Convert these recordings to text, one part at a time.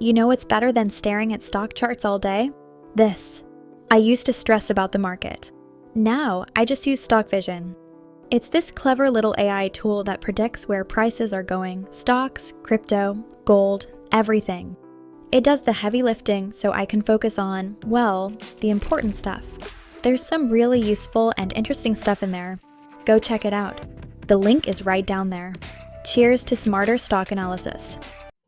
You know what's better than staring at stock charts all day? This. I used to stress about the market. Now, I just use StockVision. It's this clever little AI tool that predicts where prices are going: stocks, crypto, gold, everything. It does the heavy lifting so I can focus on, well, the important stuff. There's some really useful and interesting stuff in there. Go check it out. The link is right down there. Cheers to smarter stock analysis.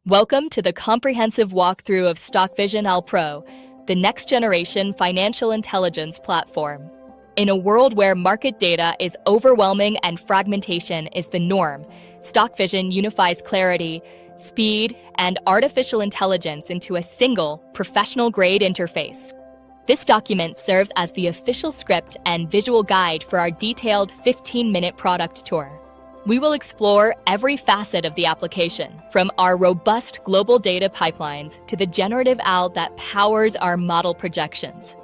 Welcome to the comprehensive walkthrough of StockVision AI Pro, the next-generation financial intelligence platform. In a world where market data is overwhelming and fragmentation is the norm, StockVision unifies clarity, speed, and artificial intelligence into a single, professional-grade interface. This document serves as the official script and visual guide for our detailed 15-minute product tour. We will explore every facet of the application, from our robust global data pipelines to the generative AI that powers our model projections.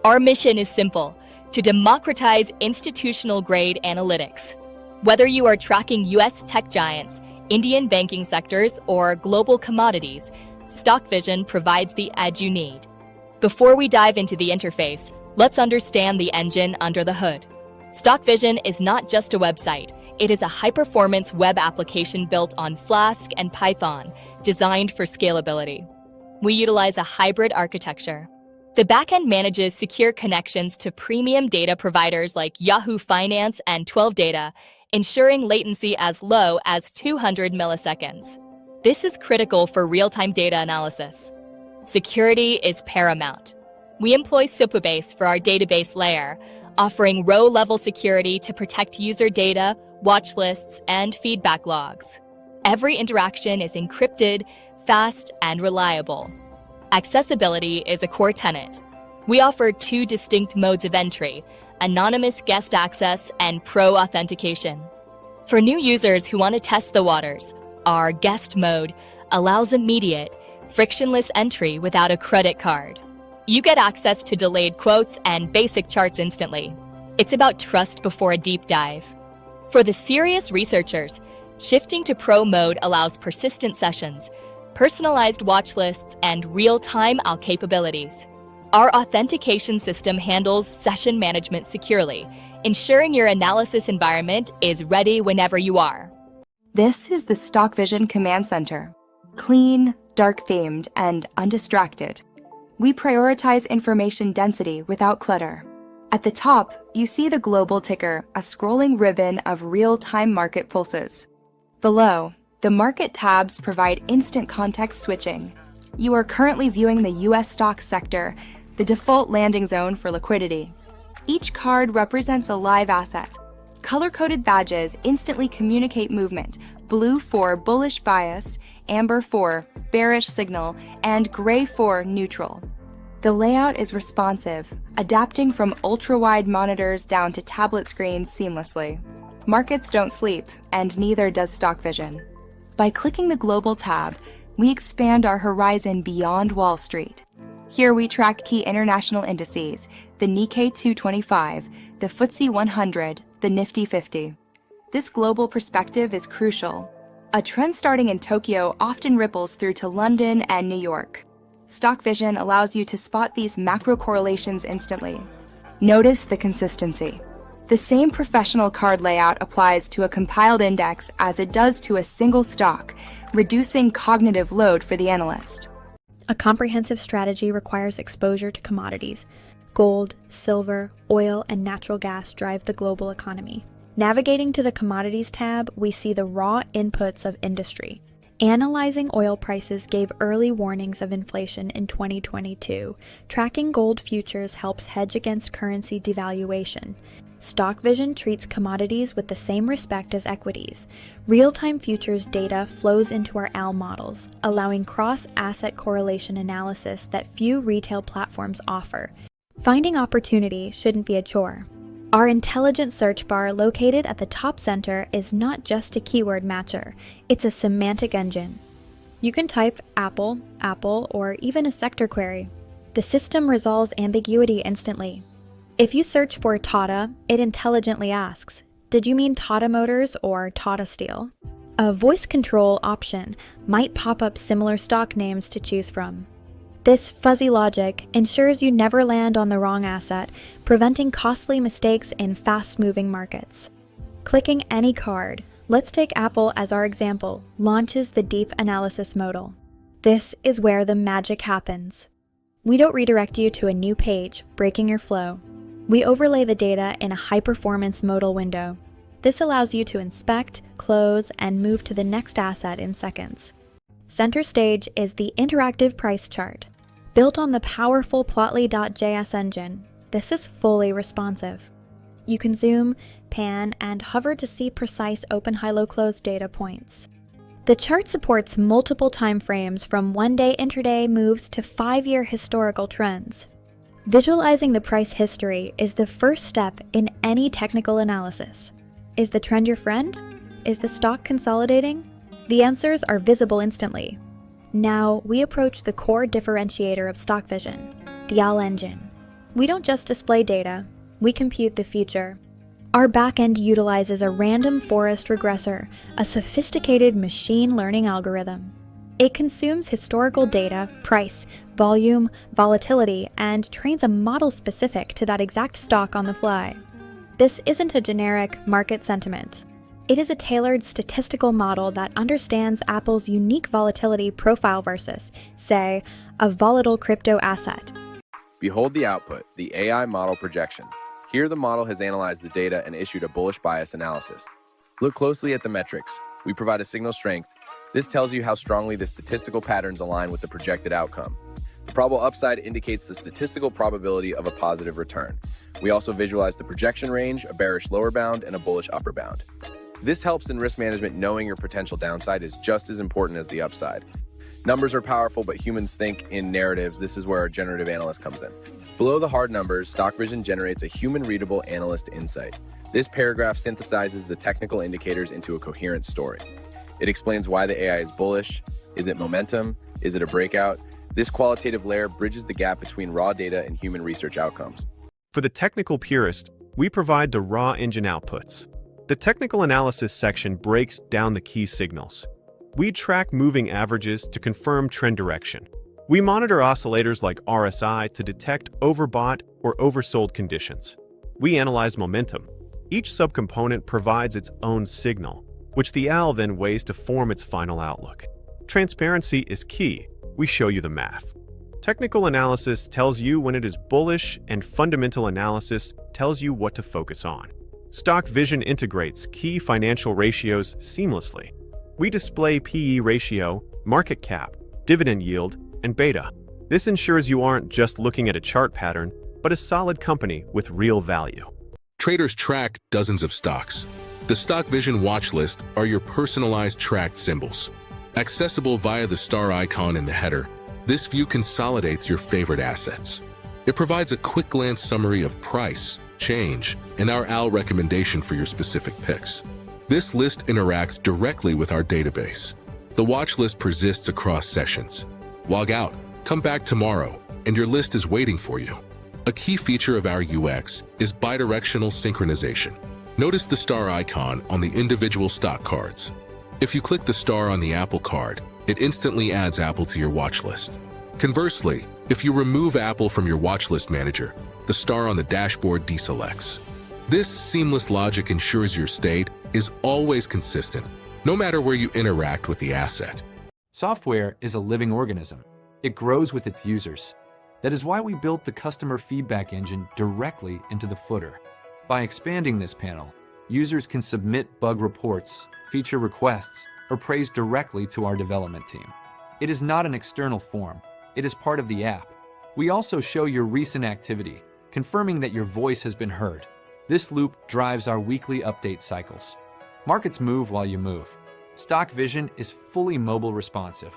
Our mission is simple: to democratize institutional-grade analytics. Whether you are tracking U.S. tech giants, Indian banking sectors, or global commodities, StockVision provides the edge you need. Before we dive into the interface, let's understand the engine under the hood. StockVision is not just a website. It is a high-performance web application built on Flask and Python, designed for scalability. We utilize a hybrid architecture. The backend manages secure connections to premium data providers like Yahoo Finance and 12 Data, ensuring latency as low as 200 milliseconds. This is critical for real-time data analysis. Security is paramount. We employ Supabase for our database layer, offering row-level security to protect user data, watch lists, and feedback logs. Every interaction is encrypted, fast, and reliable. Accessibility is a core tenet. We offer two distinct modes of entry: anonymous guest access and pro authentication. For new users who want to test the waters, our guest mode allows immediate, frictionless entry without a credit card. You get access to delayed quotes and basic charts instantly. It's about trust before a deep dive. For the serious researchers, shifting to pro mode allows persistent sessions, personalized watch lists, and real-time AI capabilities. Our authentication system handles session management securely, ensuring your analysis environment is ready whenever you are. This is the StockVision Command Center. Clean, dark-themed, and undistracted. We prioritize information density without clutter. At the top, you see the global ticker, a scrolling ribbon of real-time market pulses. Below, the market tabs provide instant context switching. You are currently viewing the U.S. stock sector, the default landing zone for liquidity. Each card represents a live asset. Color-coded badges instantly communicate movement: blue for bullish bias, amber for bearish signal, and gray for neutral. The layout is responsive, adapting from ultra-wide monitors down to tablet screens seamlessly. Markets don't sleep, and neither does StockVision. By clicking the Global tab, we expand our horizon beyond Wall Street. Here we track key international indices: the Nikkei 225, the FTSE 100, the Nifty 50. This global perspective is crucial. A trend starting in Tokyo often ripples through to London and New York. StockVision allows you to spot these macro correlations instantly. Notice the consistency. The same professional card layout applies to a compiled index as it does to a single stock, reducing cognitive load for the analyst. A comprehensive strategy requires exposure to commodities. Gold, silver, oil, and natural gas drive the global economy. Navigating to the Commodities tab, we see the raw inputs of industry. Analyzing oil prices gave early warnings of inflation in 2022. Tracking gold futures helps hedge against currency devaluation. StockVision treats commodities with the same respect as equities. Real-time futures data flows into our AL models, allowing cross-asset correlation analysis that few retail platforms offer. Finding opportunity shouldn't be a chore. Our intelligent search bar located at the top center is not just a keyword matcher, it's a semantic engine. You can type Apple, Apple, or even a sector query. The system resolves ambiguity instantly. If you search for Tata, it intelligently asks, "Did you mean Tata Motors or Tata Steel?" A voice control option might pop up similar stock names to choose from. This fuzzy logic ensures you never land on the wrong asset, preventing costly mistakes in fast-moving markets. Clicking any card, let's take Apple as our example, launches the deep analysis modal. This is where the magic happens. We don't redirect you to a new page, breaking your flow. We overlay the data in a high-performance modal window. This allows you to inspect, close, and move to the next asset in seconds. Center stage is the interactive price chart. Built on the powerful Plotly.js engine, this is fully responsive. You can zoom, pan, and hover to see precise open high-low close data points. The chart supports multiple time frames from one-day intraday moves to 5-year historical trends. Visualizing the price history is the first step in any technical analysis. Is the trend your friend? Is the stock consolidating? The answers are visible instantly. Now, we approach the core differentiator of StockVision, the AL engine. We don't just display data, we compute the future. Our backend utilizes a random forest regressor, a sophisticated machine learning algorithm. It consumes historical data, price, volume, volatility, and trains a model specific to that exact stock on the fly. This isn't a generic market sentiment. It is a tailored statistical model that understands Apple's unique volatility profile versus, say, a volatile crypto asset. Behold the output, the AI model projection. Here the model has analyzed the data and issued a bullish bias analysis. Look closely at the metrics. We provide a signal strength. This tells you how strongly the statistical patterns align with the projected outcome. The probable upside indicates the statistical probability of a positive return. We also visualize the projection range, a bearish lower bound, and a bullish upper bound. This helps in risk management. Knowing your potential downside is just as important as the upside. Numbers are powerful, but humans think in narratives. This is where our generative analyst comes in. Below the hard numbers, StockVision generates a human-readable analyst insight. This paragraph synthesizes the technical indicators into a coherent story. It explains why the AI is bullish. Is it momentum? Is it a breakout? This qualitative layer bridges the gap between raw data and human research outcomes. For the technical purist, we provide the raw engine outputs. The technical analysis section breaks down the key signals. We track moving averages to confirm trend direction. We monitor oscillators like RSI to detect overbought or oversold conditions. We analyze momentum. Each subcomponent provides its own signal, which the AL then weighs to form its final outlook. Transparency is key. We show you the math. Technical analysis tells you when it is bullish, and fundamental analysis tells you what to focus on. StockVision integrates key financial ratios seamlessly. We display PE ratio, market cap, dividend yield, and beta. This ensures you aren't just looking at a chart pattern, but a solid company with real value. Traders track dozens of stocks. The StockVision watch list are your personalized tracked symbols. Accessible via the star icon in the header, this view consolidates your favorite assets. It provides a quick glance summary of price, change, and our AL recommendation for your specific picks. This list interacts directly with our database. The watch list persists across sessions. Log out, come back tomorrow, and your list is waiting for you. A key feature of our UX is bidirectional synchronization. Notice the star icon on the individual stock cards. If you click the star on the Apple card, it instantly adds Apple to your watch list. Conversely, if you remove Apple from your watch list manager, the star on the dashboard deselects. This seamless logic ensures your state is always consistent, no matter where you interact with the asset. Software is a living organism. It grows with its users. That is why we built the customer feedback engine directly into the footer. By expanding this panel, users can submit bug reports, feature requests, or praise directly to our development team. It is not an external form. It is part of the app. We also show your recent activity, confirming that your voice has been heard. This loop drives our weekly update cycles. Markets move while you move. StockVision is fully mobile responsive.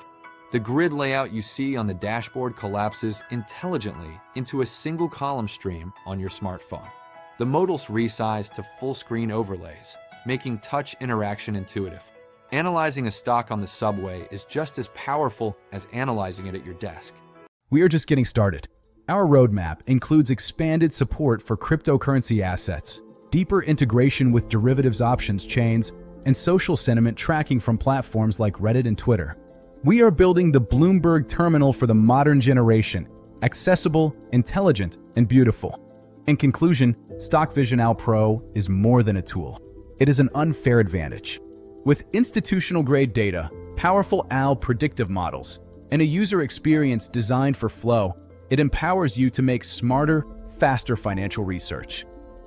The grid layout you see on the dashboard collapses intelligently into a single column stream on your smartphone. The modals resize to full-screen overlays, making touch interaction intuitive. Analyzing a stock on the subway is just as powerful as analyzing it at your desk. We are just getting started. Our roadmap includes expanded support for cryptocurrency assets, deeper integration with derivatives options chains, and social sentiment tracking from platforms like Reddit and Twitter. We are building the Bloomberg terminal for the modern generation, accessible, intelligent, and beautiful. In conclusion, StockVision AI Pro is more than a tool. It is an unfair advantage. With institutional-grade data, powerful AI predictive models, and a user experience designed for flow, it empowers you to make smarter, faster financial research.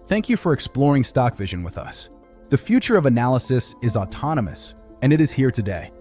Thank you for exploring StockVision with us. The future of analysis is autonomous, and it is here today.